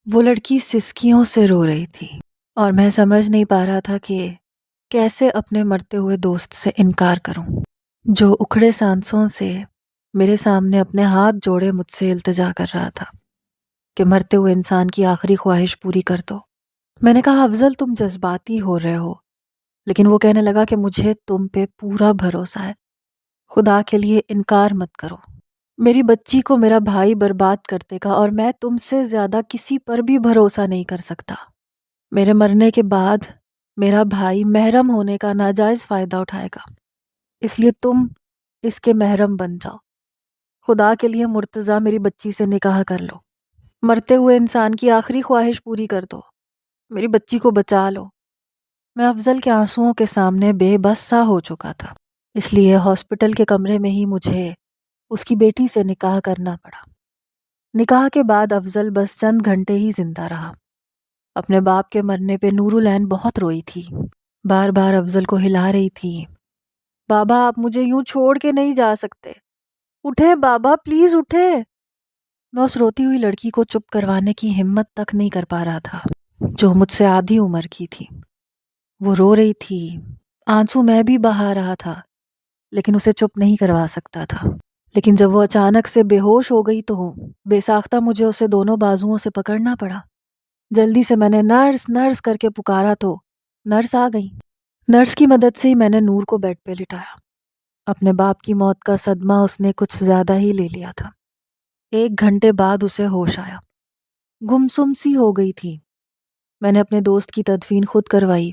وہ لڑکی سسکیوں سے رو رہی تھی اور میں سمجھ نہیں پا رہا تھا کہ کیسے اپنے مرتے ہوئے دوست سے انکار کروں، جو اکھڑے سانسوں سے میرے سامنے اپنے ہاتھ جوڑے مجھ سے التجا کر رہا تھا کہ مرتے ہوئے انسان کی آخری خواہش پوری کر دو۔ میں نے کہا افضل تم جذباتی ہو رہے ہو، لیکن وہ کہنے لگا کہ مجھے تم پہ پورا بھروسہ ہے، خدا کے لیے انکار مت کرو۔ میری بچی کو میرا بھائی برباد کر دے گا اور میں تم سے زیادہ کسی پر بھی بھروسہ نہیں کر سکتا۔ میرے مرنے کے بعد میرا بھائی محرم ہونے کا ناجائز فائدہ اٹھائے گا، اس لیے تم اس کے محرم بن جاؤ۔ خدا کے لیے مرتضیٰ میری بچی سے نکاح کر لو، مرتے ہوئے انسان کی آخری خواہش پوری کر دو، میری بچی کو بچا لو۔ میں افضل کے آنسوؤں کے سامنے بے بس سا ہو چکا تھا، اس لیے ہاسپٹل کے کمرے میں ہی مجھے اس کی بیٹی سے نکاح کرنا پڑا۔ نکاح کے بعد افضل بس چند گھنٹے ہی زندہ رہا۔ اپنے باپ کے مرنے پہ نور العین بہت روئی تھی، بار بار افضل کو ہلا رہی تھی، بابا آپ مجھے یوں چھوڑ کے نہیں جا سکتے، اٹھے بابا پلیز اٹھے۔ میں اس روتی ہوئی لڑکی کو چپ کروانے کی ہمت تک نہیں کر پا رہا تھا، جو مجھ سے آدھی عمر کی تھی۔ وہ رو رہی تھی، آنسو میں بھی بہا رہا تھا، لیکن اسے چپ نہیں کروا سکتا تھا۔ لیکن جب وہ اچانک سے بے ہوش ہو گئی تو بے ساختہ مجھے اسے دونوں بازوؤں سے پکڑنا پڑا۔ جلدی سے میں نے نرس نرس کر کے پکارا تو نرس آ گئی۔ نرس کی مدد سے ہی میں نے نور کو بیڈ پہ لٹایا۔ اپنے باپ کی موت کا صدمہ اس نے کچھ زیادہ ہی لے لیا تھا۔ 1 گھنٹے بعد اسے ہوش آیا، گمسم سی ہو گئی تھی۔ میں نے اپنے دوست کی تدفین خود کروائی،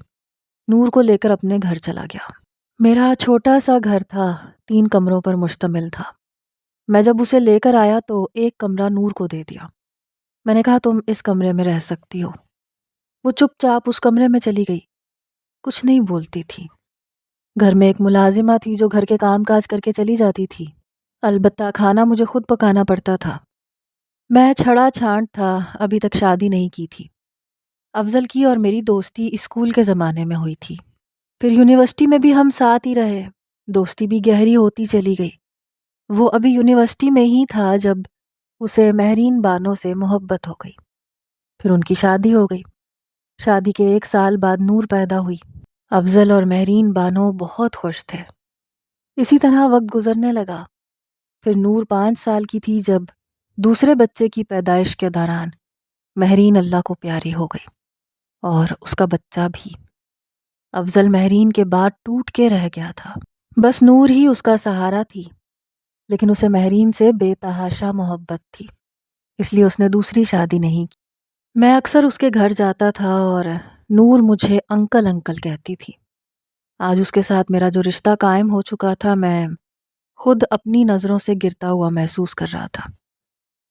نور کو لے کر اپنے گھر چلا گیا۔ میرا چھوٹا سا گھر تھا، 3 کمروں پر مشتمل تھا۔ میں جب اسے لے کر آیا تو ایک کمرہ نور کو دے دیا۔ میں نے کہا تم اس کمرے میں رہ سکتی ہو۔ وہ چپ چاپ اس کمرے میں چلی گئی، کچھ نہیں بولتی تھی۔ گھر میں ایک ملازمہ تھی جو گھر کے کام کاج کر کے چلی جاتی تھی، البتہ کھانا مجھے خود پکانا پڑتا تھا۔ میں چھڑا چھانٹ تھا، ابھی تک شادی نہیں کی تھی۔ افضل کی اور میری دوستی اسکول کے زمانے میں ہوئی تھی، پھر یونیورسٹی میں بھی ہم ساتھ ہی رہے، دوستی بھی گہری ہوتی چلی گئی۔ وہ ابھی یونیورسٹی میں ہی تھا جب اسے مہرین بانو سے محبت ہو گئی، پھر ان کی شادی ہو گئی۔ شادی کے 1 سال بعد نور پیدا ہوئی۔ افضل اور مہرین بانو بہت خوش تھے۔ اسی طرح وقت گزرنے لگا، پھر نور 5 سال کی تھی جب دوسرے بچے کی پیدائش کے دوران مہرین اللہ کو پیاری ہو گئی، اور اس کا بچہ بھی۔ افضل مہرین کے بعد ٹوٹ کے رہ گیا تھا، بس نور ہی اس کا سہارا تھی، لیکن اسے مہرین سے بے تحاشا محبت تھی، اس لیے اس نے دوسری شادی نہیں کی۔ میں اکثر اس کے گھر جاتا تھا اور نور مجھے انکل انکل کہتی تھی۔ آج اس کے ساتھ میرا جو رشتہ قائم ہو چکا تھا، میں خود اپنی نظروں سے گرتا ہوا محسوس کر رہا تھا۔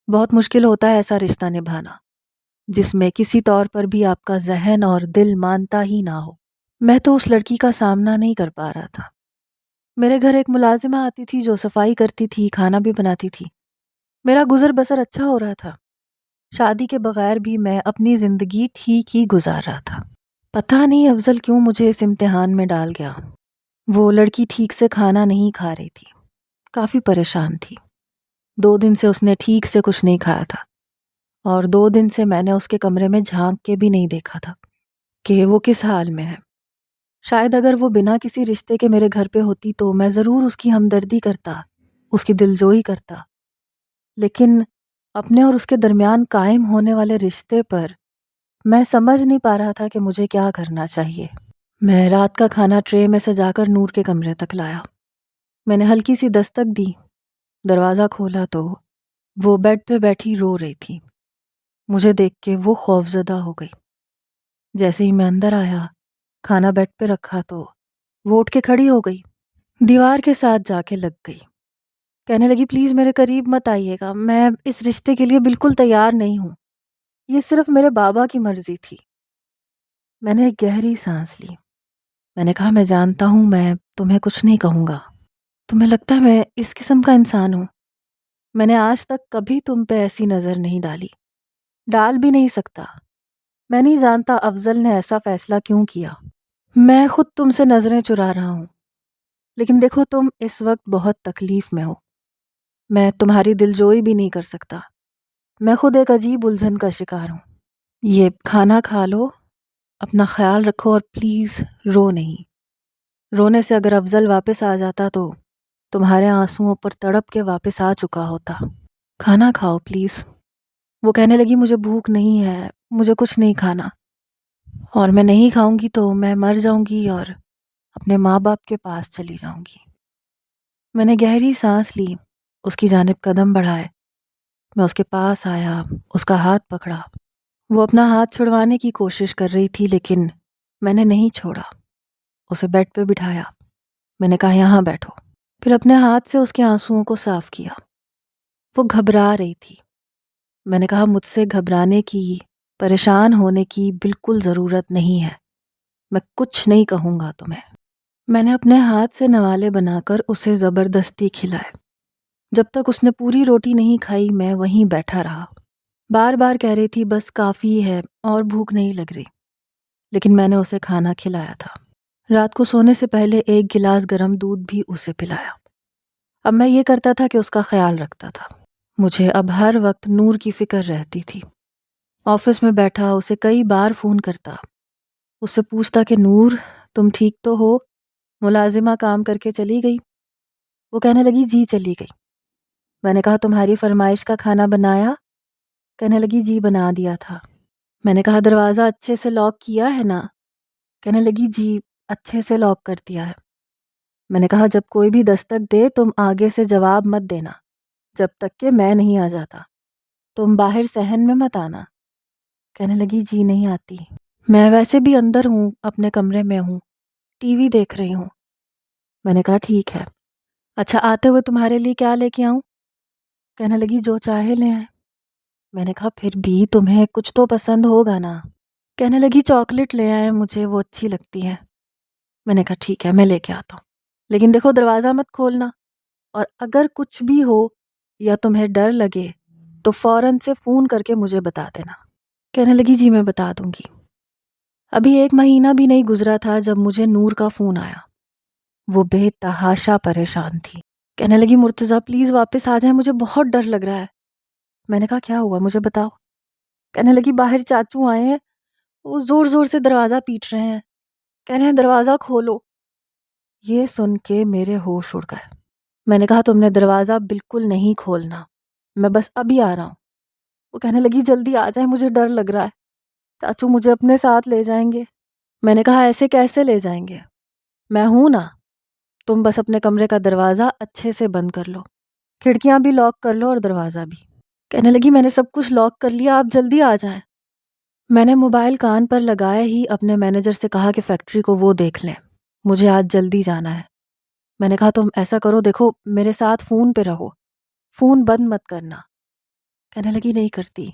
بہت مشکل ہوتا ہے ایسا رشتہ نبھانا جس میں کسی طور پر بھی آپ کا ذہن اور دل مانتا ہی نہ ہو۔ میں تو اس لڑکی کا سامنا نہیں کر پا رہا تھا۔ میرے گھر ایک ملازمہ آتی تھی جو صفائی کرتی تھی، کھانا بھی بناتی تھی، میرا گزر بسر اچھا ہو رہا تھا۔ شادی کے بغیر بھی میں اپنی زندگی ٹھیک ہی گزار رہا تھا۔ پتہ نہیں افضل کیوں مجھے اس امتحان میں ڈال گیا۔ وہ لڑکی ٹھیک سے کھانا نہیں کھا رہی تھی، کافی پریشان تھی۔ 2 دن سے اس نے ٹھیک سے کچھ نہیں کھایا تھا، اور 2 دن سے میں نے اس کے کمرے میں جھانک کے بھی نہیں دیکھا تھا کہ وہ کس حال میں ہے۔ شاید اگر وہ بنا کسی رشتے کے میرے گھر پہ ہوتی تو میں ضرور اس کی ہمدردی کرتا، اس کی دلجوئی کرتا، لیکن اپنے اور اس کے درمیان قائم ہونے والے رشتے پر میں سمجھ نہیں پا رہا تھا کہ مجھے کیا کرنا چاہیے۔ میں رات کا کھانا ٹرے میں سجا کر نور کے کمرے تک لایا۔ میں نے ہلکی سی دستک دی، دروازہ کھولا تو وہ بیڈ پہ بیٹھی رو رہی تھی۔ مجھے دیکھ کے وہ خوفزدہ ہو گئی۔ جیسے ہی میں اندر آیا، کھانا بیڈ پہ رکھا تو وہ اٹھ کے کھڑی ہو گئی، دیوار کے ساتھ جا کے لگ گئی، کہنے لگی پلیز میرے قریب مت آئیے گا، میں اس رشتے کے لیے بالکل تیار نہیں ہوں، یہ صرف میرے بابا کی مرضی تھی۔ میں نے ایک گہری سانس لی۔ میں نے کہا میں جانتا ہوں میں تمہیں کچھ نہیں کہوں گا، تمہیں لگتا ہے میں اس قسم کا انسان ہوں؟ میں نے آج تک کبھی تم پہ ایسی نظر نہیں ڈالی، ڈال بھی نہیں سکتا۔ میں نہیں جانتا افضل نے ایسا فیصلہ کیوں کیا۔ میں خود تم سے نظریں چرا رہا ہوں، لیکن دیکھو تم اس وقت بہت تکلیف میں ہو، میں تمہاری دلجوئی بھی نہیں کر سکتا، میں خود ایک عجیب الجھن کا شکار ہوں۔ یہ کھانا کھا لو، اپنا خیال رکھو اور پلیز رو نہیں۔ رونے سے اگر افضل واپس آ جاتا تو تمہارے آنسوؤں پر تڑپ کے واپس آ چکا ہوتا۔ کھانا کھاؤ پلیز۔ وہ کہنے لگی مجھے بھوک نہیں ہے، مجھے کچھ نہیں کھانا، اور میں نہیں کھاؤں گی تو میں مر جاؤں گی اور اپنے ماں باپ کے پاس چلی جاؤں گی۔ میں نے گہری سانس لی، اس کی جانب قدم بڑھائے، میں اس کے پاس آیا، اس کا ہاتھ پکڑا۔ وہ اپنا ہاتھ چھڑوانے کی کوشش کر رہی تھی لیکن میں نے نہیں چھوڑا۔ اسے بیڈ پہ بٹھایا، میں نے کہا یہاں بیٹھو، پھر اپنے ہاتھ سے اس کے آنسوؤں کو صاف کیا۔ وہ گھبرا رہی تھی۔ میں نے کہا مجھ سے گھبرانے کی، پریشان ہونے کی بالکل ضرورت نہیں ہے، میں کچھ نہیں کہوں گا تمہیں۔ میں نے اپنے ہاتھ سے نوالے بنا کر اسے زبردستی کھلائے۔ جب تک اس نے پوری روٹی نہیں کھائی میں وہیں بیٹھا رہا۔ بار بار کہہ رہی تھی بس کافی ہے اور بھوک نہیں لگ رہی، لیکن میں نے اسے کھانا کھلایا تھا۔ رات کو سونے سے پہلے ایک گلاس گرم دودھ بھی اسے پلایا۔ اب میں یہ کرتا تھا کہ اس کا خیال رکھتا تھا۔ مجھے اب ہر وقت نور کی فکر رہتی تھی۔ آفس میں بیٹھا اسے کئی بار فون کرتا، اس سے پوچھتا کہ نور تم ٹھیک تو ہو، ملازمہ کام کر کے چلی گئی؟ وہ کہنے لگی جی چلی گئی۔ میں نے کہا تمہاری فرمائش کا کھانا بنایا؟ کہنے لگی جی بنا دیا تھا۔ میں نے کہا دروازہ اچھے سے لاک کیا ہے نا؟ کہنے لگی جی اچھے سے لاک کر دیا ہے۔ میں نے کہا جب کوئی بھی دستک دے تم آگے سے جواب مت دینا جب تک کہ میں نہیں آ جاتا، تم باہر صحن میں مت آنا۔ کہنے لگی جی نہیں آتی، میں ویسے بھی اندر ہوں، اپنے کمرے میں ہوں، ٹی وی دیکھ رہی ہوں۔ میں نے کہا ٹھیک ہے، اچھا آتے ہوئے تمہارے لیے کیا لے کے آؤں؟ کہنے لگی جو چاہے لے آئیں۔ میں نے کہا پھر بھی تمہیں کچھ تو پسند ہوگا نا؟ کہنے لگی چاکلیٹ لے آئیں، مجھے وہ اچھی لگتی ہے۔ میں نے کہا ٹھیک ہے میں لے کے آتا ہوں، لیکن دیکھو دروازہ مت کھولنا، اور اگر کچھ بھی ہو یا تمہیں ڈر لگے تو فوراً سے فون کر کے مجھے بتا دینا۔ کہنے لگی جی میں بتا دوں گی۔ ابھی 1 مہینہ بھی نہیں گزرا تھا جب مجھے نور کا فون آیا۔ وہ بے تحاشا پریشان تھی۔ کہنے لگی مرتضیٰ پلیز واپس آ جائیں، مجھے بہت ڈر لگ رہا ہے۔ میں نے کہا کیا ہوا مجھے بتاؤ۔ کہنے لگی باہر چاچو آئے ہیں، وہ زور زور سے دروازہ پیٹ رہے ہیں، کہہ رہے ہیں دروازہ کھولو۔ یہ سن کے میرے ہوش اڑ گئے۔ میں نے کہا تم نے دروازہ بالکل نہیں کھولنا، میں بس ابھی آ رہا ہوں۔ وہ کہنے لگی جلدی آ جائیں، مجھے ڈر لگ رہا ہے، چاچو مجھے اپنے ساتھ لے جائیں گے۔ میں نے کہا ایسے کیسے لے جائیں گے، میں ہوں نا، تم بس اپنے کمرے کا دروازہ اچھے سے بند کر لو، کھڑکیاں بھی لاک کر لو اور دروازہ بھی۔ کہنے لگی میں نے سب کچھ لاک کر لیا، آپ جلدی آ جائیں۔ میں نے موبائل کان پر لگائے ہی اپنے مینیجر سے کہا کہ فیکٹری کو وہ دیکھ لیں، مجھے آج جلدی جانا ہے۔ میں نے کہا تم ایسا کرو، دیکھو میرے ساتھ فون پہ رہو، فون بند مت کرنا۔ کہنے لگی نہیں کرتی۔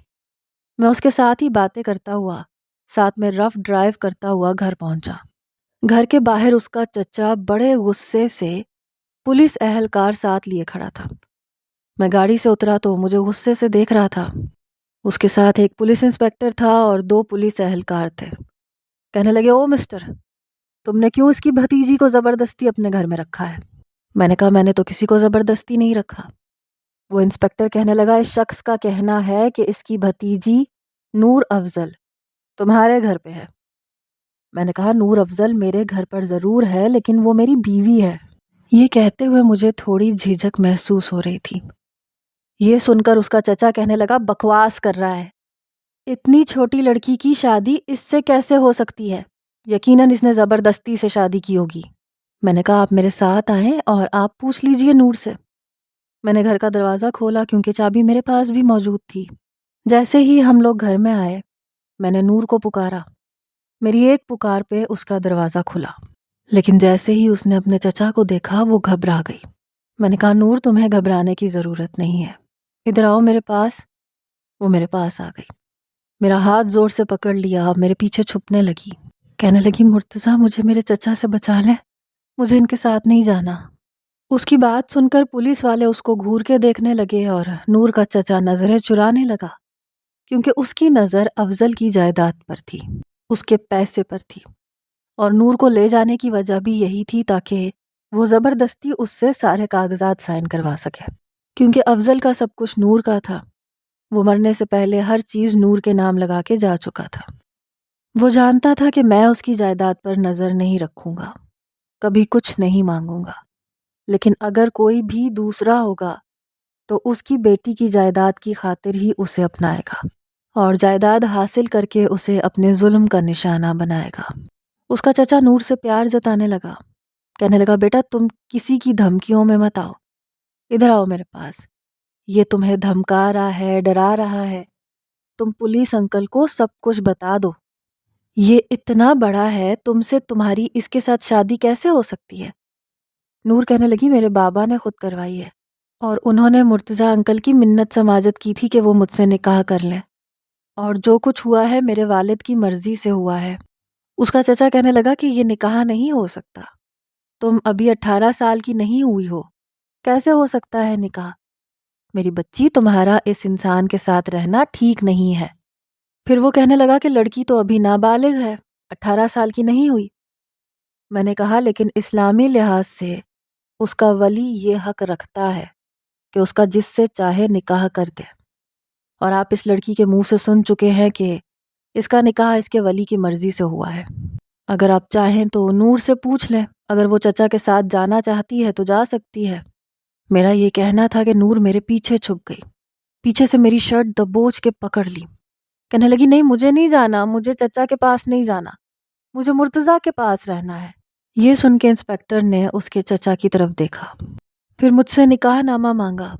میں اس کے ساتھ ہی باتیں کرتا ہوا، ساتھ میں رف ڈرائیو کرتا ہوا گھر پہنچا۔ گھر کے باہر اس کا چچا بڑے غصے سے پولیس اہلکار ساتھ لیے کھڑا تھا۔ میں گاڑی سے اترا تو مجھے غصے سے دیکھ رہا تھا۔ اس کے ساتھ ایک پولیس انسپکٹر تھا اور 2 پولیس اہلکار تھے۔ کہنے لگے او مسٹر، تم نے کیوں اس کی بھتیجی کو زبردستی اپنے گھر میں رکھا ہے؟ میں نے کہا میں نے تو کسی کو زبردستی نہیں رکھا۔ وہ انسپکٹر کہنے لگا اس شخص کا کہنا ہے کہ اس کی بھتیجی نور افضل تمہارے گھر پہ ہے۔ میں نے کہا نور افضل میرے گھر پر ضرور ہے لیکن وہ میری بیوی ہے۔ یہ کہتے ہوئے مجھے تھوڑی جھجک محسوس ہو رہی تھی۔ یہ سن کر اس کا چچا کہنے لگا بکواس کر رہا ہے، اتنی چھوٹی لڑکی کی شادی اس سے کیسے ہو سکتی ہے؟ یقیناً اس نے زبردستی سے شادی کی ہوگی۔ میں نے کہا آپ میرے ساتھ آئیں اور آپ پوچھ لیجئے نور سے۔ میں نے گھر کا دروازہ کھولا کیونکہ چابی میرے پاس بھی موجود تھی۔ جیسے ہی ہم لوگ گھر میں آئے میں نے نور کو پکارا۔ میری ایک پکار پہ اس کا دروازہ کھلا، لیکن جیسے ہی اس نے اپنے چچا کو دیکھا وہ گھبرا گئی۔ میں نے کہا نور تمہیں گھبرانے کی ضرورت نہیں ہے، ادھر آؤ میرے پاس۔ وہ میرے پاس آ گئی، میرا ہاتھ زور سے پکڑ لیا اور میرے پیچھے چھپنے لگی۔ کہنے لگی مرتضیٰ مجھے میرے چچا سے بچا لیں، مجھے ان کے ساتھ نہیں جانا۔ اس کی بات سن کر پولیس والے اس کو گھور کے دیکھنے لگے اور نور کا چچا نظریں چرانے لگا، کیونکہ اس کی نظر افضل کی جائیداد پر تھی، اس کے پیسے پر تھی، اور نور کو لے جانے کی وجہ بھی یہی تھی تاکہ وہ زبردستی اس سے سارے کاغذات سائن کروا سکے، کیونکہ افضل کا سب کچھ نور کا تھا۔ وہ مرنے سے پہلے ہر چیز نور کے نام لگا کے جا چکا تھا۔ وہ جانتا تھا کہ میں اس کی جائیداد پر نظر نہیں رکھوں گا، کبھی کچھ نہیں مانگوں گا، لیکن اگر کوئی بھی دوسرا ہوگا تو اس کی بیٹی کی جائیداد کی خاطر ہی اسے اپنائے گا اور جائیداد حاصل کر کے اسے اپنے ظلم کا نشانہ بنائے گا۔ اس کا چچا نور سے پیار جتانے لگا، کہنے لگا بیٹا تم کسی کی دھمکیوں میں مت آؤ، ادھر آؤ میرے پاس، یہ تمہیں دھمکا رہا ہے، ڈرا رہا ہے، تم پولیس انکل کو سب کچھ بتا دو، یہ اتنا بڑا ہے، تم سے تمہاری اس کے ساتھ شادی کیسے ہو سکتی ہے؟ نور کہنے لگی میرے بابا نے خود کروائی ہے اور انہوں نے مرتضیٰ انکل کی منت سماجت کی تھی کہ وہ مجھ سے نکاح کر لیں، اور جو کچھ ہوا ہے میرے والد کی مرضی سے ہوا ہے۔ اس کا چچا کہنے لگا کہ یہ نکاح نہیں ہو سکتا، تم ابھی 18 سال کی نہیں ہوئی ہو، کیسے ہو سکتا ہے نکاح؟ میری بچی تمہارا اس انسان کے ساتھ رہنا ٹھیک نہیں ہے۔ پھر وہ کہنے لگا کہ لڑکی تو ابھی نابالغ ہے، 18 سال کی نہیں ہوئی۔ میں نے کہا لیکن اسلامی لحاظ سے اس کا ولی یہ حق رکھتا ہے کہ اس کا جس سے چاہے نکاح کر دے، اور آپ اس لڑکی کے منہ سے سن چکے ہیں کہ اس کا نکاح اس کے ولی کی مرضی سے ہوا ہے۔ اگر آپ چاہیں تو نور سے پوچھ لیں، اگر وہ چچا کے ساتھ جانا چاہتی ہے تو جا سکتی ہے۔ میرا یہ کہنا تھا کہ نور میرے پیچھے چھپ گئی، پیچھے سے میری شرٹ دبوچ کے پکڑ لی، کہنے لگی نہیں مجھے نہیں جانا، مجھے چچا کے پاس نہیں جانا، مجھے مرتضیٰ کے پاس رہنا ہے۔ یہ سن کے انسپکٹر نے اس کے چچا کی طرف دیکھا، پھر مجھ سے نکاح نامہ مانگا،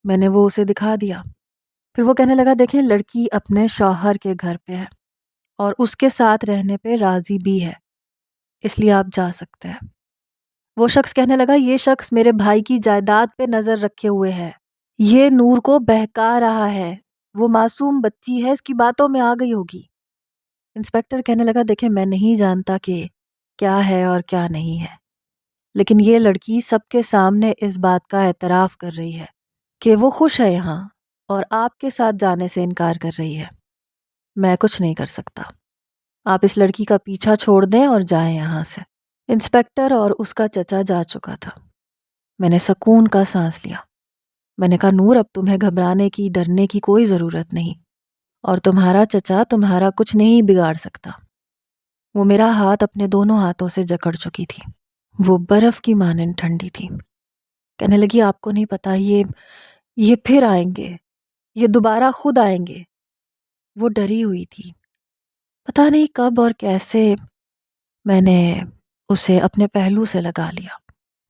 میں نے وہ اسے دکھا دیا۔ پھر وہ کہنے لگا دیکھیں لڑکی اپنے شوہر کے گھر پہ ہے اور اس کے ساتھ رہنے پہ راضی بھی ہے، اس لیے آپ جا سکتے ہیں۔ وہ شخص کہنے لگا یہ شخص میرے بھائی کی جائیداد پہ نظر رکھے ہوئے ہے، یہ نور کو بہکا رہا ہے، وہ معصوم بچی ہے، اس کی باتوں میں آ گئی ہوگی۔ انسپکٹر کہنے لگا دیکھیں میں نہیں جانتا کہ کیا ہے اور کیا نہیں ہے، لیکن یہ لڑکی سب کے سامنے اس بات کا اعتراف کر رہی ہے کہ وہ خوش ہے یہاں اور آپ کے ساتھ جانے سے انکار کر رہی ہے، میں کچھ نہیں کر سکتا، آپ اس لڑکی کا پیچھا چھوڑ دیں اور جائیں یہاں سے۔ انسپکٹر اور اس کا چچا جا چکا تھا، میں نے سکون کا سانس لیا، میں نے کہا نور اب تمہیں گھبرانے کی ڈرنے کی کوئی ضرورت نہیں، اور تمہارا چچا تمہارا کچھ نہیں بگاڑ سکتا۔ وہ میرا ہاتھ اپنے دونوں ہاتھوں سے جکڑ چکی تھی، وہ برف کی مانند ٹھنڈی تھی، کہنے لگی آپ کو نہیں پتا یہ پھر آئیں گے، یہ دوبارہ خود آئیں گے۔ وہ ڈری ہوئی تھی، پتہ نہیں کب اور کیسے میں نے اسے اپنے پہلو سے لگا لیا،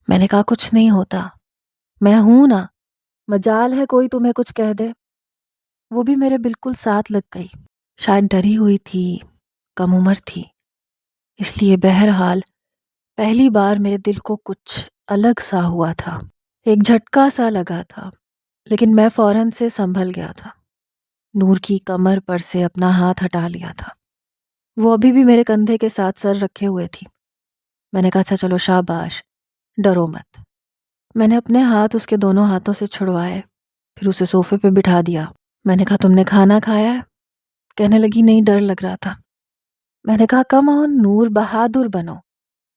میں نے کہا کچھ نہیں ہوتا، میں ہوں نا، مجال ہے کوئی تمہیں کچھ کہہ دے۔ وہ بھی میرے بالکل ساتھ لگ گئی، شاید ڈری ہوئی تھی، کم عمر تھی، اس لیے بہرحال پہلی بار میرے دل کو کچھ الگ سا ہوا تھا، ایک جھٹکا سا لگا تھا، لیکن میں فوراً سے سنبھل گیا تھا، نور کی کمر پر سے اپنا ہاتھ ہٹا لیا تھا، وہ ابھی بھی میرے کندھے کے ساتھ سر رکھے ہوئے تھی۔ میں نے کہا اچھا چلو شاباش، ڈرو مت۔ میں نے اپنے ہاتھ اس کے دونوں ہاتھوں سے چھڑوائے، پھر اسے صوفے پہ بٹھا دیا۔ میں نے کہا تم نے کھانا کھایا ہے؟ کہنے لگی نہیں، ڈر لگ رہا تھا۔ میں نے کہا کم آن نور، بہادر بنو،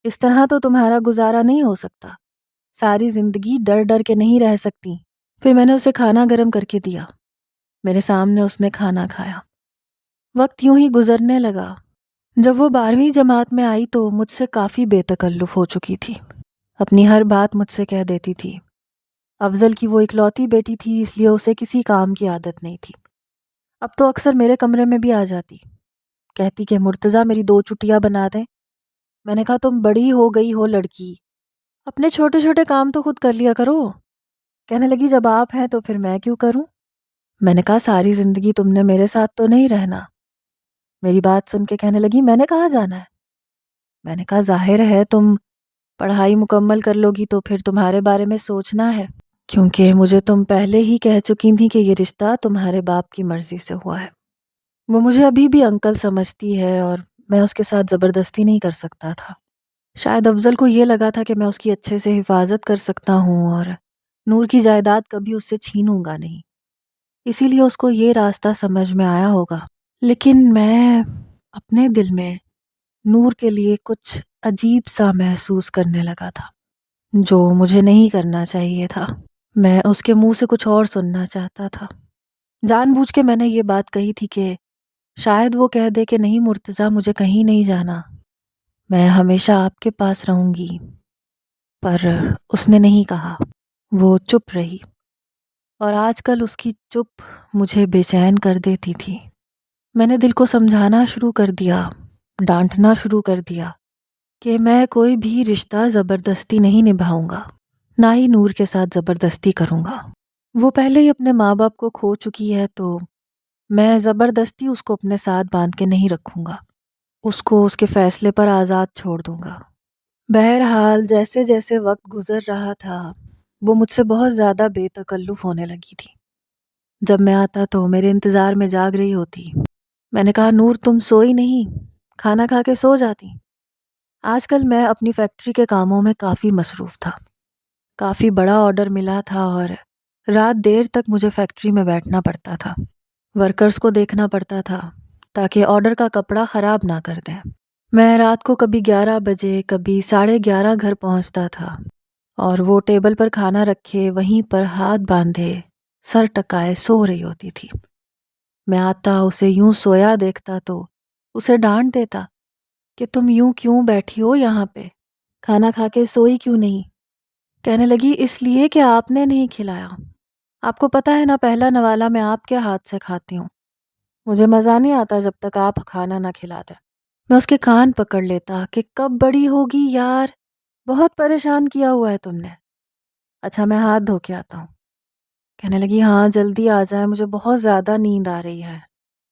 اس طرح تو تمہارا گزارا نہیں ہو سکتا، ساری زندگی ڈر ڈر کے نہیں رہ سکتی۔ پھر میں نے اسے کھانا گرم کر کے دیا، میرے سامنے اس نے کھانا کھایا۔ وقت یوں ہی گزرنے لگا۔ جب وہ 12ویں جماعت میں آئی تو مجھ سے کافی بے تکلف ہو چکی تھی، اپنی ہر بات مجھ سے کہہ دیتی تھی۔ افضل کی وہ اکلوتی بیٹی تھی، اس لیے اسے کسی کام کی عادت نہیں تھی۔ اب تو اکثر میرے کمرے میں بھی آ جاتی، کہتی کہ مرتضیٰ میری 2 چٹیاں بنا دیں۔ میں نے کہا تم بڑی ہو گئی ہو لڑکی، اپنے چھوٹے چھوٹے کام تو خود کر لیا کرو۔ کہنے لگی جب آپ ہیں تو پھر میں کیوں کروں؟ میں نے کہا ساری زندگی تم نے میرے ساتھ تو نہیں رہنا۔ میری بات سن کے کہنے لگی میں نے کہاں جانا ہے؟ میں نے کہا ظاہر ہے تم پڑھائی مکمل کر لو گی تو پھر تمہارے بارے میں سوچنا ہے، کیونکہ مجھے تم پہلے ہی کہہ چکی تھی کہ یہ رشتہ تمہارے باپ کی مرضی سے ہوا ہے۔ وہ مجھے ابھی بھی انکل سمجھتی ہے اور میں اس کے ساتھ زبردستی نہیں کر سکتا تھا۔ شاید افضل کو یہ لگا تھا کہ میں اس کی اچھے سے حفاظت کر سکتا ہوں اور نور کی جائیداد کبھی اس سے چھینوں گا نہیں، اسی لیے اس کو یہ راستہ سمجھ میں آیا ہوگا۔ لیکن میں اپنے دل میں نور کے لیے کچھ عجیب سا محسوس کرنے لگا تھا جو مجھے نہیں کرنا چاہیے تھا۔ میں اس کے منہ سے کچھ اور سننا چاہتا تھا۔ جان بوجھ کے میں نے یہ بات کہی تھی کہ شاید وہ کہہ دے کہ نہیں مرتضیٰ، مجھے کہیں نہیں جانا، میں ہمیشہ آپ کے پاس رہوں گی، پر اس نے نہیں کہا، وہ چپ رہی، اور آج کل اس کی چپ مجھے بے چین کر دیتی تھی۔ میں نے دل کو سمجھانا شروع کر دیا، ڈانٹنا شروع کر دیا کہ میں کوئی بھی رشتہ زبردستی نہیں نبھاؤں گا، نہ ہی نور کے ساتھ زبردستی کروں گا۔ وہ پہلے ہی اپنے ماں باپ کو کھو چکی ہے، تو میں زبردستی اس کو اپنے ساتھ باندھ کے نہیں رکھوں گا، اس کو اس کے فیصلے پر آزاد چھوڑ دوں گا۔ بہرحال جیسے جیسے وقت گزر رہا تھا وہ مجھ سے بہت زیادہ بے تکلف ہونے لگی تھی۔ جب میں آتا تو میرے انتظار میں جاگ رہی ہوتی۔ میں نے کہا نور تم سوئی نہیں، کھانا کھا کے سو جاتی۔ آج کل میں اپنی فیکٹری کے کاموں میں کافی مصروف تھا، کافی بڑا آرڈر ملا تھا اور رات دیر تک مجھے فیکٹری میں بیٹھنا پڑتا تھا، ورکرز کو دیکھنا پڑتا تھا تاکہ آرڈر کا کپڑا خراب نہ کر دیں۔ میں رات کو کبھی 11 بجے کبھی 11:30 گھر پہنچتا تھا، اور وہ ٹیبل پر کھانا رکھے وہیں پر ہاتھ باندھے سر ٹکائے سو رہی ہوتی تھی۔ میں آتا اسے یوں سویا دیکھتا تو اسے ڈانٹ دیتا کہ تم یوں کیوں بیٹھی ہو یہاں پہ، کھانا کھا کے سوئی کیوں نہیں؟ کہنے لگی اس لیے کہ آپ نے نہیں کھلایا، آپ کو پتہ ہے نا پہلا نوالا میں آپ کے ہاتھ سے کھاتی ہوں، مجھے مزہ نہیں آتا جب تک آپ کھانا نہ کھلاتے۔ میں اس کے کان پکڑ لیتا کہ کب بڑی ہوگی یار، بہت پریشان کیا ہوا ہے تم نے۔ اچھا میں ہاتھ دھو کے آتا ہوں۔ کہنے لگی ہاں جلدی آ جائے، مجھے بہت زیادہ نیند آ رہی ہے،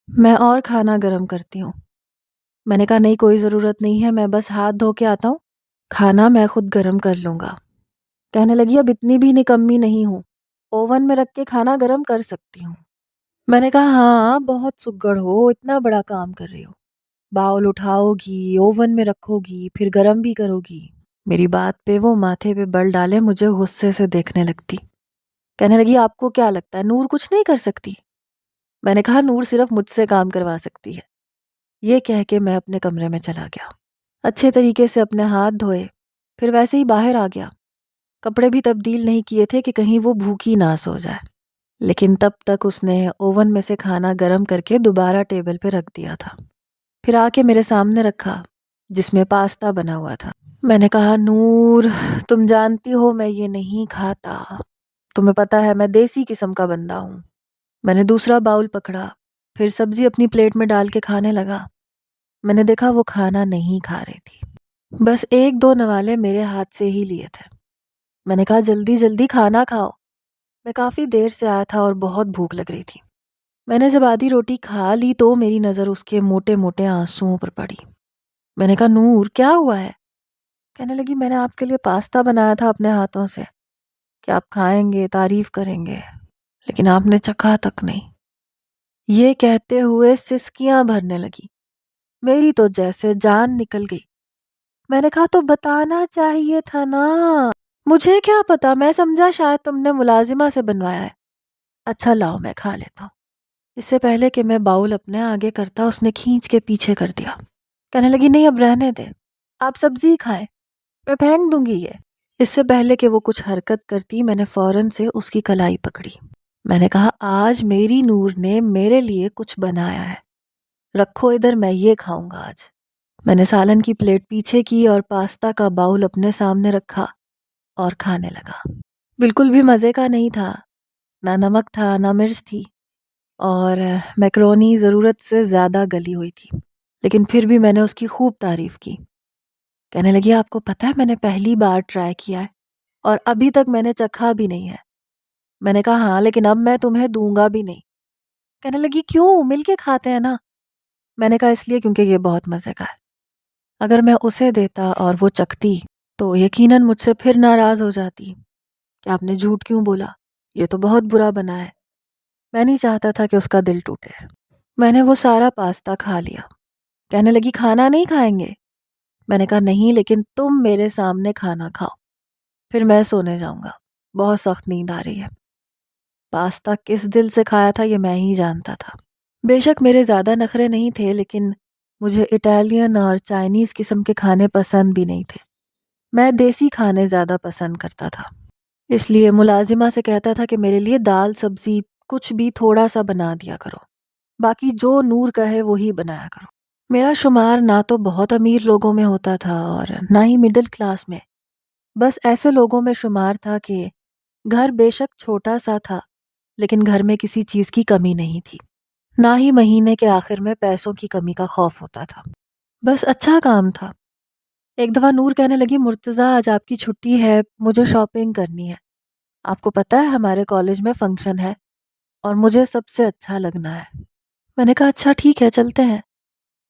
میں اور کھانا گرم کرتی ہوں۔ میں نے کہا نہیں کوئی ضرورت نہیں ہے، میں بس ہاتھ دھو کے آتا ہوں، کھانا میں خود گرم کر لوں گا۔ کہنے لگی اب اتنی بھی نکمی نہیں ہوں، اوون میں رکھ کے کھانا گرم کر سکتی ہوں۔ میں نے کہا ہاں بہت سگڑ ہو، اتنا بڑا کام کر رہی ہو، باؤل اٹھاؤ گی، اوون میں رکھو گی، پھر گرم بھی کرو گی۔ میری بات پہ وہ ماتھے پہ بل ڈالے مجھے غصے سے دیکھنے لگتی۔ کہنے لگی آپ کو کیا لگتا ہے نور کچھ نہیں کر سکتی؟ میں نے کہا نور صرف مجھ سے کام کروا سکتی ہے۔ یہ کہہ کے میں اپنے کمرے میں چلا گیا، اچھے طریقے سے اپنے ہاتھ دھوئے، پھر ویسے ہی باہر آ گیا۔ کپڑے بھی تبدیل نہیں کیے تھے کہ کہیں وہ بھوکی نہ سو جائے، لیکن تب تک اس نے اوون میں سے کھانا گرم کر کے دوبارہ ٹیبل پہ رکھ دیا تھا، پھر آ کے میرے سامنے رکھا جس میں پاستا بنا ہوا تھا۔ میں نے کہا نور تم جانتی ہو میں یہ نہیں کھاتا، تمہیں پتا ہے میں دیسی قسم کا بندہ ہوں۔ میں نے دوسرا باؤل پکڑا، پھر سبزی اپنی پلیٹ میں ڈال کے کھانے لگا۔ میں نے دیکھا وہ کھانا نہیں کھا رہی تھی، بس 1-2 نوالے میرے ہاتھ سے ہی لیے تھے۔ میں نے کہا جلدی جلدی کھانا کھاؤ، میں کافی دیر سے آیا تھا اور بہت بھوک لگ رہی تھی۔ میں نے جب آدھی روٹی کھا لی تو میری نظر اس کے موٹے موٹے آنسوؤں پر پڑی۔ میں نے کہا نور کیا ہوا ہے؟ کہنے لگی میں نے آپ کے لیے پاستا بنایا تھا اپنے ہاتھوں سے کہ آپ کھائیں گے، تعریف کریں گے، لیکن آپ نے چکھا تک نہیں۔ یہ کہتے ہوئے سسکیاں بھرنے لگی، میری تو جیسے جان نکل گئی۔ میں نے کہا تو بتانا چاہیے تھا نا، مجھے کیا پتا، میں سمجھا شاید تم نے ملازمہ سے بنوایا ہے۔ اچھا لاؤ میں کھا لیتا ہوں۔ اس سے پہلے کہ میں باؤل اپنے آگے کرتا اس نے کھینچ کے پیچھے کر دیا۔ کہنے لگی نہیں اب رہنے دے، آپ سبزی کھائیں، میں پھینک دوں گی یہ۔ اس سے پہلے کہ وہ کچھ حرکت کرتی میں نے فوراً سے اس کی کلائی پکڑی۔ میں نے کہا آج میری نور نے میرے لیے کچھ بنایا ہے، رکھو ادھر، میں یہ کھاؤں گا آج۔ میں نے سالن کی پلیٹ پیچھے کی اور پاستا کا باؤل اپنے سامنے رکھا اور کھانے لگا۔ بالکل بھی مزے کا نہیں تھا، نہ نمک تھا نہ مرچ تھی، اور میکرونی ضرورت سے زیادہ گلی ہوئی تھی، لیکن پھر بھی میں نے اس کی خوب تعریف کی۔ کہنے لگی آپ کو پتہ ہے میں نے پہلی بار ٹرائی کیا ہے اور ابھی تک میں نے چکھا بھی نہیں ہے۔ میں نے کہا ہاں لیکن اب میں تمہیں دوں گا بھی نہیں۔ کہنے لگی کیوں، مل کے کھاتے ہیں نا۔ میں نے کہا اس لیے کیونکہ یہ بہت مزے کا ہے، اگر میں اسے دیتا اور وہ چکھتی تو یقیناً مجھ سے پھر ناراض ہو جاتی کہ آپ نے جھوٹ کیوں بولا، یہ تو بہت برا بنا ہے۔ میں نہیں چاہتا تھا کہ اس کا دل ٹوٹے۔ میں نے وہ سارا پاستا کھا لیا۔ کہنے لگی کھانا نہیں کھائیں گے؟ میں نے کہا نہیں لیکن تم میرے سامنے کھانا کھاؤ، پھر میں سونے جاؤں گا، بہت سخت نیند آ رہی ہے۔ پاستا کس دل سے کھایا تھا یہ میں ہی جانتا تھا۔ بے شک میرے زیادہ نخرے نہیں تھے، لیکن مجھے اٹالین اور چائنیز قسم کے کھانے پسند بھی نہیں تھے، میں دیسی کھانے زیادہ پسند کرتا تھا۔ اس لیے ملازمہ سے کہتا تھا کہ میرے لیے دال سبزی کچھ بھی تھوڑا سا بنا دیا کرو، باقی جو نور کہے وہی بنایا کرو۔ میرا شمار نہ تو بہت امیر لوگوں میں ہوتا تھا اور نہ ہی مڈل کلاس میں، بس ایسے لوگوں میں شمار تھا کہ گھر بے شک چھوٹا سا تھا لیکن گھر میں کسی چیز کی کمی نہیں تھی، نہ ہی مہینے کے آخر میں پیسوں کی کمی کا خوف ہوتا تھا۔ بس اچھا کام تھا۔ ایک دفعہ نور کہنے لگی، مرتضیٰ آج آپ کی چھٹی ہے، مجھے شاپنگ کرنی ہے، آپ کو پتہ ہے ہمارے کالج میں فنکشن ہے اور مجھے سب سے اچھا لگنا ہے۔ میں نے کہا اچھا ٹھیک ہے چلتے ہیں۔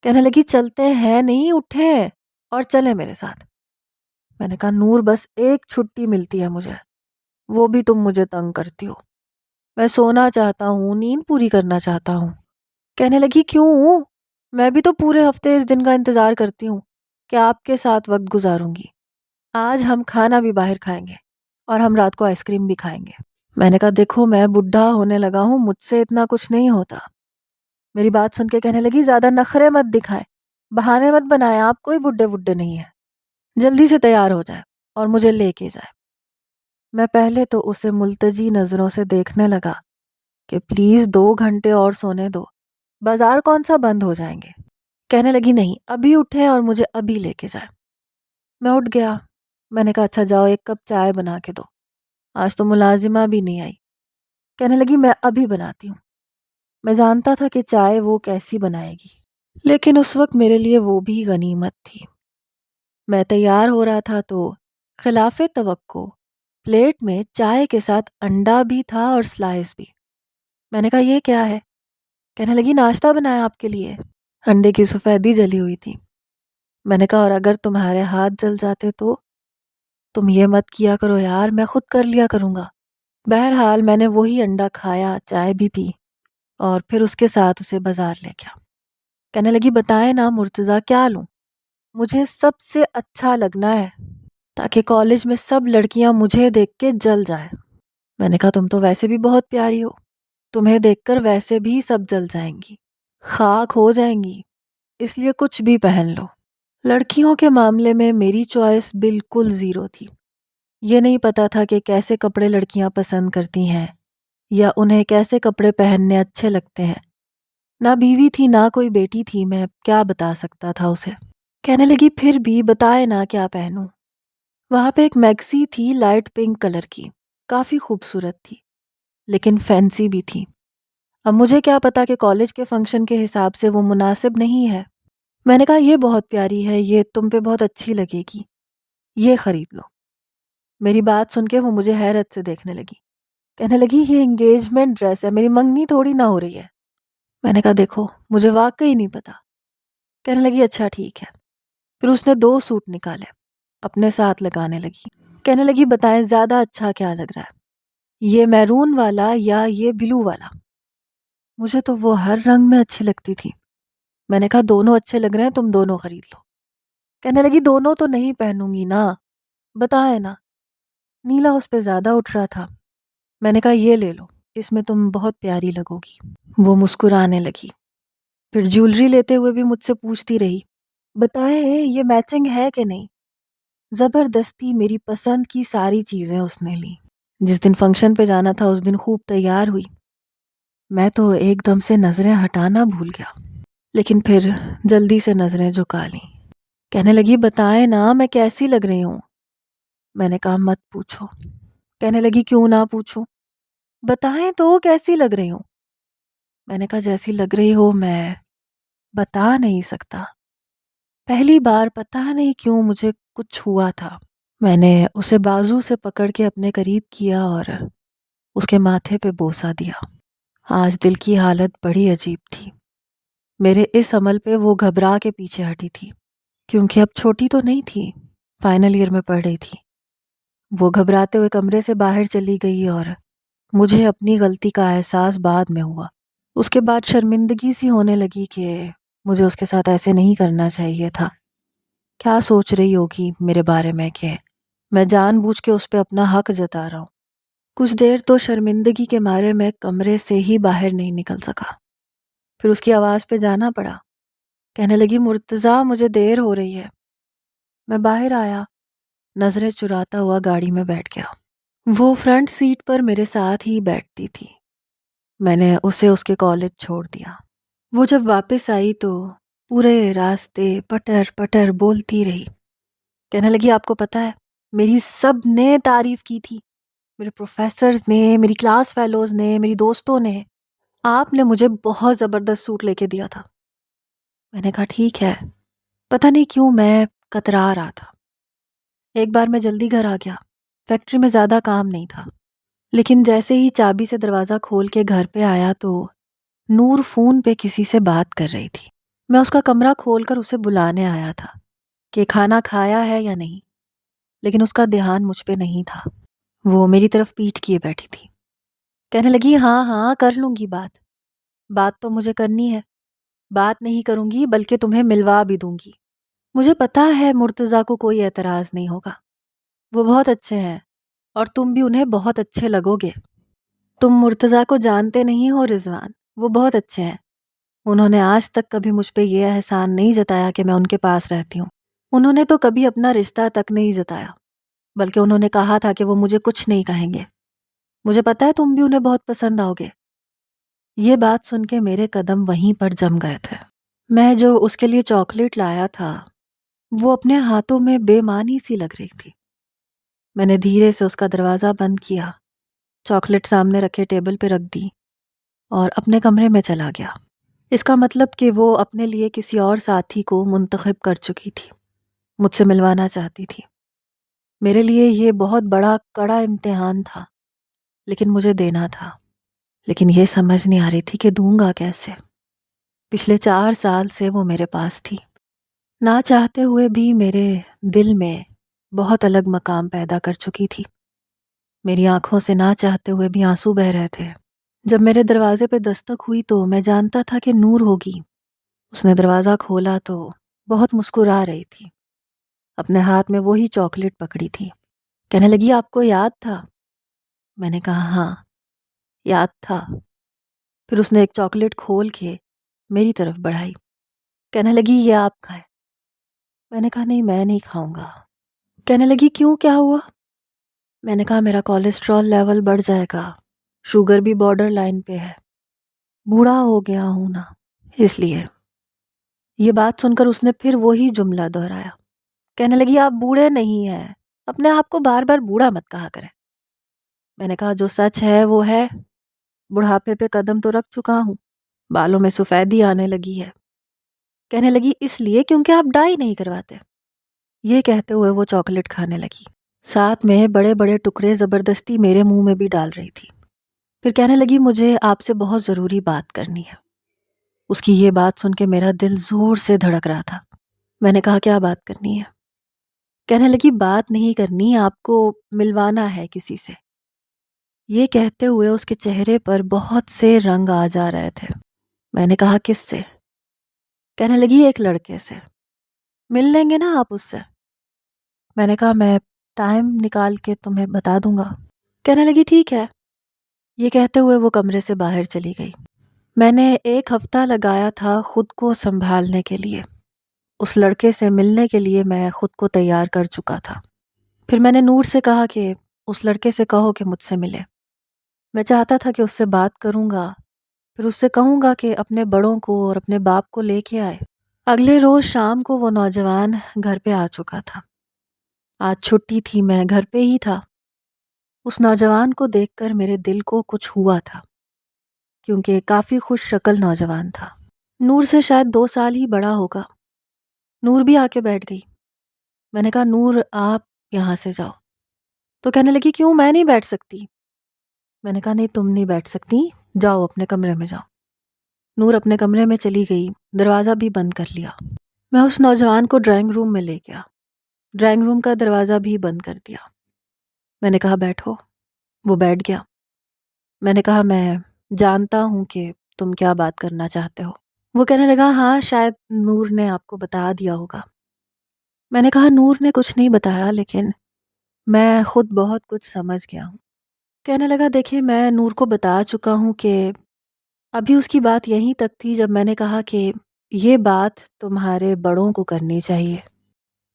کہنے لگی چلتے ہیں نہیں، اٹھیں اور چلیں میرے ساتھ۔ میں نے کہا نور بس ایک چھٹی ملتی ہے مجھے، وہ بھی تم مجھے تنگ کرتی ہو، میں سونا چاہتا ہوں، نیند پوری کرنا چاہتا ہوں۔ کہنے لگی کیوں؟ میں بھی تو پورے ہفتے اس دن کا انتظار کرتی ہوں کہ آپ کے ساتھ وقت گزاروں گی۔ آج ہم کھانا بھی باہر کھائیں گے اور ہم رات کو آئس کریم بھی کھائیں گے۔ میں نے کہا دیکھو میں بڈھا ہونے لگا ہوں، مجھ سے اتنا کچھ نہیں ہوتا۔ میری بات سن کے کہنے لگی زیادہ نخرے مت دکھائیں، بہانے مت بنائیں، آپ کوئی بڈھے وڈھے نہیں ہیں، جلدی سے تیار ہو جائے اور مجھے لے کے جائے۔ میں پہلے تو اسے ملتجی نظروں سے دیکھنے لگا کہ پلیز 2 گھنٹے اور سونے دو، بازار کون سا بند ہو جائیں گے۔ کہنے لگی نہیں، ابھی اٹھے اور مجھے ابھی لے کے جائے۔ میں اٹھ گیا۔ میں نے کہا اچھا جاؤ ایک کپ چائے بنا کے دو، آج تو ملازمہ بھی نہیں آئی۔ کہنے لگی میں ابھی بناتی ہوں۔ میں جانتا تھا کہ چائے وہ کیسی بنائے گی، لیکن اس وقت میرے لیے وہ بھی غنیمت تھی۔ میں تیار ہو رہا تھا تو خلاف توقع پلیٹ میں چائے کے ساتھ انڈا بھی تھا اور سلائس بھی۔ میں نے کہا یہ کیا ہے؟ کہنے لگی ناشتہ بنایا آپ کے لیے۔ انڈے کی سفیدی جلی ہوئی تھی۔ میں نے کہا اور اگر تمہارے ہاتھ جل جاتے تو؟ تم یہ مت کیا کرو یار، میں خود کر لیا کروں گا۔ بہرحال میں نے وہی انڈا کھایا، چائے بھی پی اور پھر اس کے ساتھ اسے بازار لے گیا۔ کہنے لگی بتائیں نا مرتضیٰ کیا لوں؟ مجھے سب سے اچھا لگنا ہے تاکہ کالج میں سب لڑکیاں مجھے دیکھ کے جل جائیں۔ میں نے کہا تم تو ویسے بھی بہت پیاری ہو، تمہیں دیکھ کر ویسے بھی سب جل جائیں گی، خاک ہو جائیں گی، اس لیے کچھ بھی پہن لو۔ لڑکیوں کے معاملے میں میری چوائس بالکل زیرو تھی۔ یہ نہیں پتا تھا کہ کیسے کپڑے لڑکیاں پسند کرتی ہیں یا انہیں کیسے کپڑے پہننے اچھے لگتے ہیں۔ نہ بیوی تھی نہ کوئی بیٹی تھی، میں کیا بتا سکتا تھا اسے۔ کہنے لگی پھر بھی بتائے نا کیا پہنوں۔ وہاں پہ ایک میکسی تھی لائٹ پنک کلر کی، کافی خوبصورت تھی لیکن فینسی بھی تھی۔ اب مجھے کیا پتا کہ کالج کے فنکشن کے حساب سے وہ مناسب نہیں ہے۔ میں نے کہا یہ بہت پیاری ہے، یہ تم پہ بہت اچھی لگے گی، یہ خرید لو۔ میری بات سن کے وہ مجھے حیرت سے دیکھنے لگی۔ کہنے لگی یہ انگیجمنٹ ڈریس ہے، میری منگنی تھوڑی نہ ہو رہی ہے۔ میں نے کہا دیکھو مجھے واقعی نہیں پتا۔ کہنے لگی اچھا ٹھیک ہے۔ پھر اس نے 2 سوٹ نکالے، اپنے ساتھ لگانے لگی۔ کہنے لگی بتائیں زیادہ اچھا کیا لگ رہا ہے، یہ میرون والا یا یہ بلو والا؟ مجھے تو وہ ہر رنگ میں اچھی لگتی تھی۔ میں نے کہا دونوں اچھے لگ رہے ہیں، تم دونوں خرید لو۔ کہنے لگی دونوں تو نہیں پہنوں گی نا، بتائے نا۔ نیلا اس پہ زیادہ اٹھ رہا تھا۔ میں نے کہا یہ لے لو، اس میں تم بہت پیاری لگو گی۔ وہ مسکرانے لگی، پھر جیولری لیتے ہوئے بھی مجھ سے پوچھتی رہی بتائیں یہ میچنگ ہے کہ نہیں۔ زبردستی میری پسند کی ساری چیزیں اس نے لی۔ جس دن فنکشن پہ جانا تھا اس دن خوب تیار ہوئی۔ میں تو ایک دم سے نظریں ہٹانا بھول گیا، لیکن پھر جلدی سے نظریں جھکا لیں۔ کہنے لگی بتائیں نا میں کیسی لگ رہی ہوں۔ میں نے کہا مت پوچھو۔ کہنے لگی کیوں نہ پوچھوں، بتائیں تو کیسی لگ رہی ہوں۔ میں نے کہا جیسی لگ رہی ہو میں بتا نہیں سکتا۔ پہلی بار پتہ نہیں کیوں مجھے کچھ ہوا تھا۔ میں نے اسے بازو سے پکڑ کے اپنے قریب کیا اور اس کے ماتھے پہ بوسہ دیا۔ آج دل کی حالت بڑی عجیب تھی۔ میرے اس عمل پہ وہ گھبرا کے پیچھے ہٹی تھی، کیونکہ اب چھوٹی تو نہیں تھی، فائنل ایئر میں پڑھ رہی تھی۔ وہ گھبراتے ہوئے کمرے سے باہر چلی گئی اور مجھے اپنی غلطی کا احساس بعد میں ہوا۔ اس کے بعد شرمندگی سی ہونے لگی کہ مجھے اس کے ساتھ ایسے نہیں کرنا چاہیے تھا۔ کیا سوچ رہی ہوگی میرے بارے میں کہ میں جان بوجھ کے اس پہ اپنا حق جتا رہا ہوں۔ کچھ دیر تو شرمندگی کے مارے میں کمرے سے ہی باہر نہیں نکل سکا۔ پھر اس کی آواز پہ جانا پڑا۔ کہنے لگی مرتضیٰ مجھے دیر ہو رہی ہے۔ میں باہر آیا، نظریں چراتا ہوا گاڑی میں بیٹھ گیا۔ وہ فرنٹ سیٹ پر میرے ساتھ ہی بیٹھتی تھی۔ میں نے اسے اس کے کالج چھوڑ دیا۔ وہ جب واپس آئی تو پورے راستے پٹر پٹر بولتی رہی، کہنے لگی آپ کو پتہ ہے میری سب نے تعریف کی تھی، میرے پروفیسرز نے، میری کلاس فیلوز نے، میری دوستوں نے، آپ نے مجھے بہت زبردست سوٹ لے کے دیا تھا۔ میں نے کہا ٹھیک ہے، پتہ نہیں کیوں میں کترا رہا تھا۔ ایک بار میں جلدی گھر آ گیا، فیکٹری میں زیادہ کام نہیں تھا، لیکن جیسے ہی چابی سے دروازہ کھول کے گھر پہ آیا تو نور فون پہ کسی سے بات کر رہی تھی۔ میں اس کا کمرہ کھول کر اسے بلانے آیا تھا کہ کھانا کھایا ہے یا نہیں، لیکن اس کا دھیان مجھ پہ نہیں تھا۔ وہ میری طرف پیٹھ کیے بیٹھی تھی، کہنے لگی ہاں ہاں کر لوں گی بات تو مجھے کرنی ہے، بات نہیں کروں گی بلکہ تمہیں ملوا بھی دوں گی۔ مجھے پتا ہے مرتضیٰ کو کوئی اعتراض نہیں ہوگا، وہ بہت اچھے ہیں اور تم بھی انہیں بہت اچھے لگو گے۔ تم مرتضیٰ کو جانتے نہیں ہو رضوان، وہ بہت اچھے ہیں، انہوں نے آج تک کبھی مجھ پہ یہ احسان نہیں جتایا کہ میں ان کے پاس رہتی ہوں، انہوں نے تو کبھی اپنا رشتہ تک نہیں جتایا، بلکہ انہوں نے کہا تھا کہ وہ مجھے کچھ نہیں کہیں گے۔ مجھے پتا ہے تم بھی انہیں بہت پسند آؤ گے۔ یہ بات سن کے میرے قدم وہیں پر جم گئے تھے۔ میں جو اس کے لیے چاکلیٹ لایا تھا وہ اپنے ہاتھوں میں بے معنی سی لگ رہی تھی۔ میں نے دھیرے سے اس کا دروازہ بند کیا، چاکلیٹ سامنے رکھے ٹیبل پہ رکھ دی اور اپنے کمرے میں چلا گیا۔ اس کا مطلب کہ وہ اپنے لیے کسی اور ساتھی کو منتخب کر چکی تھی، مجھ سے ملوانا چاہتی تھی۔ میرے لیے یہ بہت بڑا کڑا امتحان تھا، لیکن مجھے دینا تھا، لیکن یہ سمجھ نہیں آ رہی تھی کہ دوں گا کیسے۔ پچھلے 4 سال سے وہ میرے پاس تھی، نہ چاہتے ہوئے بھی میرے دل میں بہت الگ مقام پیدا کر چکی تھی۔ میری آنکھوں سے نہ چاہتے ہوئے بھی آنسو بہہ رہے تھے۔ جب میرے دروازے پہ دستک ہوئی تو میں جانتا تھا کہ نور ہوگی۔ اس نے دروازہ کھولا تو بہت مسکرا رہی تھی، اپنے ہاتھ میں وہی چاکلیٹ پکڑی تھی۔ کہنے لگی آپ کو یاد تھا؟ میں نے کہا ہاں یاد تھا۔ پھر اس نے ایک چاکلیٹ کھول کے میری طرف بڑھائی، کہنے لگی یہ آپ کھائیں۔ میں نے کہا نہیں میں نہیں کھاؤں گا۔ کہنے لگی کیوں کیا ہوا؟ میں نے کہا میرا کولیسٹرول لیول بڑھ جائے گا، شوگر بھی بارڈر لائن پہ ہے، بوڑھا ہو گیا ہوں نا اس لیے۔ یہ بات سن کر اس نے پھر وہی جملہ دہرایا، کہنے لگی آپ بوڑھے نہیں ہیں، اپنے آپ کو بار بار بوڑھا مت کہا کریں۔ میں نے کہا جو سچ ہے وہ ہے، بڑھاپے پہ قدم تو رکھ چکا ہوں، بالوں میں سفیدی آنے لگی ہے۔ کہنے لگی اس لیے کیونکہ آپ ڈائی نہیں کرواتے۔ یہ کہتے ہوئے وہ چاکلیٹ کھانے لگی، ساتھ میں بڑے بڑے ٹکڑے زبردستی میرے منہ میں بھی ڈال رہی تھی۔ پھر کہنے لگی مجھے آپ سے بہت ضروری بات کرنی ہے۔ اس کی یہ بات سن کے میرا دل زور سے دھڑک رہا تھا۔ میں نے کہا کیا بات کرنی ہے؟ کہنے لگی بات نہیں کرنی، آپ کو ملوانا ہے کسی سے۔ یہ کہتے ہوئے اس کے چہرے پر بہت سے رنگ آ جا رہے تھے۔ میں نے کہا کس سے؟ کہنے لگی ایک لڑکے سے۔ مل لیں گے نا آپ اس سے؟ میں نے کہا میں ٹائم نکال کے تمہیں بتا دوں گا۔ کہنے لگی ٹھیک ہے۔ یہ کہتے ہوئے وہ کمرے سے باہر چلی گئی۔ میں نے 1 ہفتہ لگایا تھا خود کو سنبھالنے کے لیے، اس لڑکے سے ملنے کے لیے میں خود کو تیار کر چکا تھا۔ پھر میں نے نور سے کہا کہ اس لڑکے سے کہو کہ مجھ سے ملے۔ میں چاہتا تھا کہ اس سے بات کروں گا، پھر اس سے کہوں گا کہ اپنے بڑوں کو اور اپنے باپ کو لے کے آئے۔ اگلے روز شام کو وہ نوجوان گھر پہ آ چکا تھا۔ آج چھٹی تھی، میں گھر پہ ہی تھا۔ اس نوجوان کو دیکھ کر میرے دل کو کچھ ہوا تھا، کیونکہ کافی خوش شکل نوجوان تھا۔ نور سے شاید 2 سال ہی بڑا ہوگا۔ نور بھی آ کے بیٹھ گئی۔ میں نے کہا نور آپ یہاں سے جاؤ۔ تو کہنے لگی کیوں میں نہیں بیٹھ سکتی؟ میں نے کہا نہیں تم نہیں بیٹھ سکتی، جاؤ اپنے کمرے میں جاؤ۔ نور اپنے کمرے میں چلی گئی، دروازہ بھی بند کر لیا۔ میں اس نوجوان کو ڈرائنگ روم میں لے گیا، ڈرائنگ روم کا دروازہ بھی بند کر دیا۔ میں نے کہا بیٹھو، وہ بیٹھ گیا۔ میں نے کہا میں جانتا ہوں کہ تم کیا بات کرنا چاہتے ہو۔ وہ کہنے لگا ہاں شاید نور نے آپ کو بتا دیا ہوگا۔ میں نے کہا نور نے کچھ نہیں بتایا، لیکن میں خود بہت کچھ سمجھ گیا ہوں۔ کہنے لگا دیکھیں میں نور کو بتا چکا ہوں کہ ابھی اس کی بات یہیں تک تھی جب میں نے کہا کہ یہ بات تمہارے بڑوں کو کرنی چاہیے،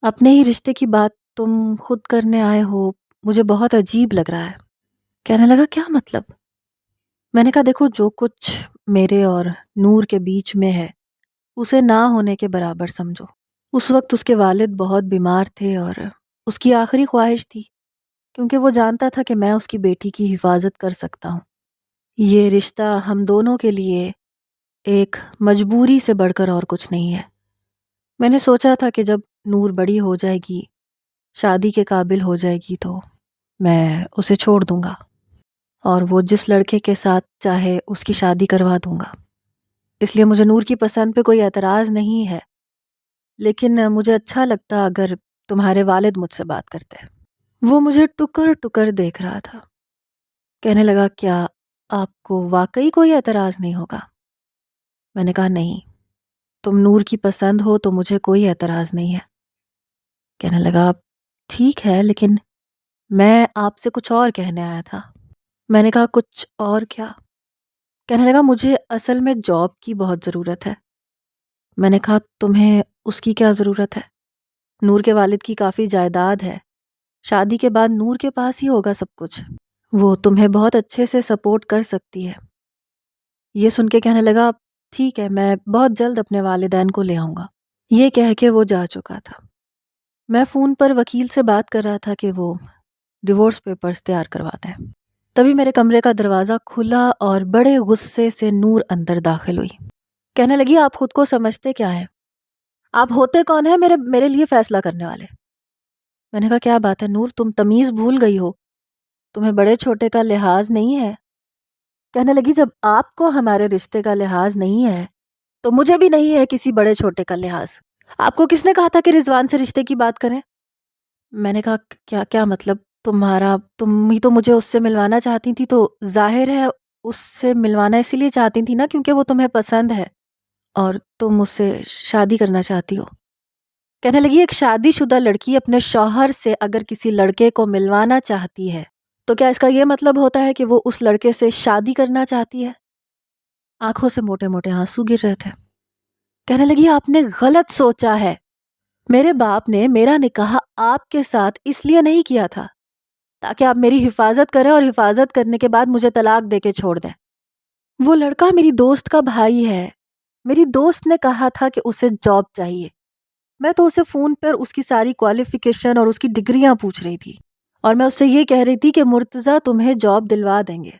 اپنے ہی رشتے کی بات تم خود کرنے آئے ہو، مجھے بہت عجیب لگ رہا ہے۔ کہنے لگا کیا مطلب؟ میں نے کہا دیکھو جو کچھ میرے اور نور کے بیچ میں ہے اسے نہ ہونے کے برابر سمجھو۔ اس وقت اس کے والد بہت بیمار تھے اور اس کی آخری خواہش تھی کیونکہ وہ جانتا تھا کہ میں اس کی بیٹی کی حفاظت کر سکتا ہوں۔ یہ رشتہ ہم دونوں کے لیے ایک مجبوری سے بڑھ کر اور کچھ نہیں ہے۔ میں نے سوچا تھا کہ جب نور بڑی ہو جائے گی، شادی کے قابل ہو جائے گی تو میں اسے چھوڑ دوں گا اور وہ جس لڑکے کے ساتھ چاہے اس کی شادی کروا دوں گا۔ اس لیے مجھے نور کی پسند پہ کوئی اعتراض نہیں ہے، لیکن مجھے اچھا لگتا اگر تمہارے والد مجھ سے بات کرتے۔ وہ مجھے ٹکر ٹکر دیکھ رہا تھا، کہنے لگا کیا آپ کو واقعی کوئی اعتراض نہیں ہوگا؟ میں نے کہا نہیں، تم نور کی پسند ہو تو مجھے کوئی اعتراض نہیں ہے۔ کہنے لگا ٹھیک ہے، لیکن میں آپ سے کچھ اور کہنے آیا تھا۔ میں نے کہا کچھ اور کیا؟ کہنے لگا مجھے اصل میں جاب کی بہت ضرورت ہے۔ میں نے کہا تمہیں اس کی کیا ضرورت ہے؟ نور کے والد کی کافی جائیداد ہے، شادی کے بعد نور کے پاس ہی ہوگا سب کچھ، وہ تمہیں بہت اچھے سے سپورٹ کر سکتی ہے۔ یہ سن کے کہنے لگا ٹھیک ہے، میں بہت جلد اپنے والدین کو لے آؤں گا۔ یہ کہہ کے وہ جا چکا تھا۔ میں فون پر وکیل سے بات کر رہا تھا کہ وہ ڈیورس پیپرز تیار کرواتے ہیں۔ تبھی میرے کمرے کا دروازہ کھلا اور بڑے غصے سے نور اندر داخل ہوئی۔ کہنے لگی آپ خود کو سمجھتے کیا ہیں؟ آپ ہوتے کون ہیں میرے لیے فیصلہ کرنے والے؟ میں نے کہا کیا بات ہے نور، تم تمیز بھول گئی ہو، تمہیں بڑے چھوٹے کا لحاظ نہیں ہے؟ کہنے لگی جب آپ کو ہمارے رشتے کا لحاظ نہیں ہے تو مجھے بھی نہیں ہے کسی بڑے چھوٹے کا لحاظ۔ آپ کو کس نے کہا تھا کہ رضوان سے رشتے کی بات کریں؟ میں نے کہا کیا مطلب؟ تم ہی تو مجھے اس سے ملوانا چاہتی تھی، تو ظاہر ہے اس سے ملوانا اسی لیے چاہتی تھی نا کیونکہ وہ تمہیں پسند ہے اور تم اس سے شادی کرنا چاہتی ہو۔ کہنے لگی ایک شادی شدہ لڑکی اپنے شوہر سے اگر کسی لڑکے کو ملوانا چاہتی ہے تو کیا اس کا یہ مطلب ہوتا ہے کہ وہ اس لڑکے سے شادی کرنا چاہتی ہے؟ آنکھوں سے موٹے موٹے آنسو گر رہے تھے۔ کہنے لگی آپ نے غلط سوچا ہے، میرے باپ نے میرا نکاح آپ کے ساتھ اس لیے نہیں کیا تھا تاکہ آپ میری حفاظت کریں اور حفاظت کرنے کے بعد مجھے طلاق دے کے چھوڑ دیں۔ وہ لڑکا میری دوست کا بھائی ہے، میری دوست نے کہا تھا کہ اسے جاب چاہیے، میں تو اسے فون پر اس کی ساری کوالیفیکیشن اور اس کی ڈگریاں پوچھ رہی تھی اور میں اس سے یہ کہہ رہی تھی کہ مرتضیٰ تمہیں جاب دلوا دیں گے،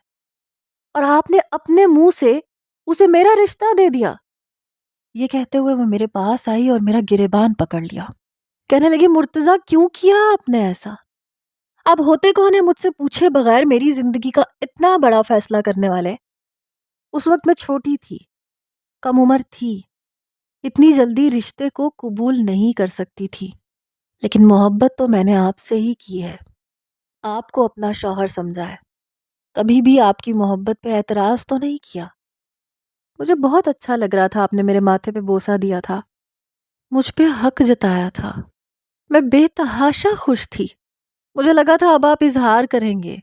اور آپ نے اپنے منہ سے اسے میرا رشتہ دے دیا۔ یہ کہتے ہوئے وہ میرے پاس آئی اور میرا گریبان پکڑ لیا۔ کہنے لگی مرتضیٰ کیوں کیا آپ نے ایسا؟ آپ ہوتے کون ہیں مجھ سے پوچھے بغیر میری زندگی کا اتنا بڑا فیصلہ کرنے والے؟ اس وقت میں چھوٹی تھی، کم عمر تھی، اتنی جلدی رشتے کو قبول نہیں کر سکتی تھی، لیکن محبت تو میں نے آپ سے ہی کی ہے، آپ کو اپنا شوہر سمجھا ہے، کبھی بھی آپ کی محبت پہ اعتراض تو نہیں کیا۔ مجھے بہت اچھا لگ رہا تھا، آپ نے میرے ماتھے پہ بوسہ دیا تھا، مجھ پہ حق جتایا تھا، میں بے تحاشا خوش تھی۔ مجھے لگا تھا اب آپ اظہار کریں گے،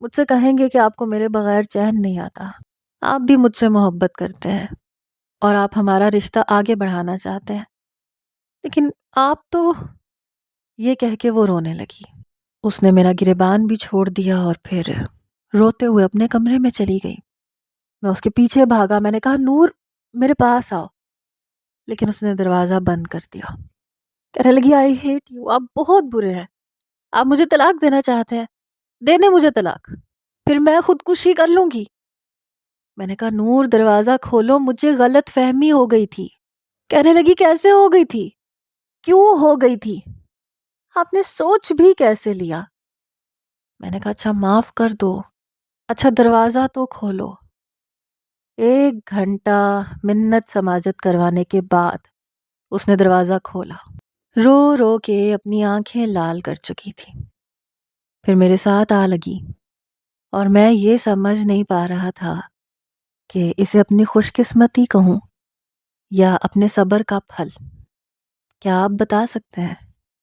مجھ سے کہیں گے کہ آپ کو میرے بغیر چین نہیں آتا، آپ بھی مجھ سے محبت کرتے ہیں اور آپ ہمارا رشتہ آگے بڑھانا چاہتے ہیں، لیکن آپ تو… یہ کہہ کے وہ رونے لگی۔ اس نے میرا گریبان بھی چھوڑ دیا اور پھر روتے ہوئے اپنے کمرے میں چلی گئی۔ میں اس کے پیچھے بھاگا، میں نے کہا نور میرے پاس آؤ، لیکن اس نے دروازہ بند کر دیا۔ کہنے لگی آئی ہیٹ یو، آپ بہت برے ہیں، آپ مجھے طلاق دینا چاہتے ہیں، دے دیں مجھے طلاق، پھر میں خودکشی کر لوں گی۔ میں نے کہا نور دروازہ کھولو، مجھے غلط فہمی ہو گئی تھی۔ کہنے لگی کیسے ہو گئی تھی؟ کیوں ہو گئی تھی؟ آپ نے سوچ بھی کیسے لیا؟ میں نے کہا اچھا معاف کر دو، اچھا دروازہ تو کھولو۔ 1 گھنٹہ منت سماجت کروانے کے بعد اس نے دروازہ کھولا، رو رو کے اپنی آنکھیں لال کر چکی تھی، پھر میرے ساتھ آ لگی اور میں یہ سمجھ نہیں پا رہا تھا کہ اسے اپنی خوش قسمتی کہوں یا اپنے صبر کا پھل۔ کیا آپ بتا سکتے ہیں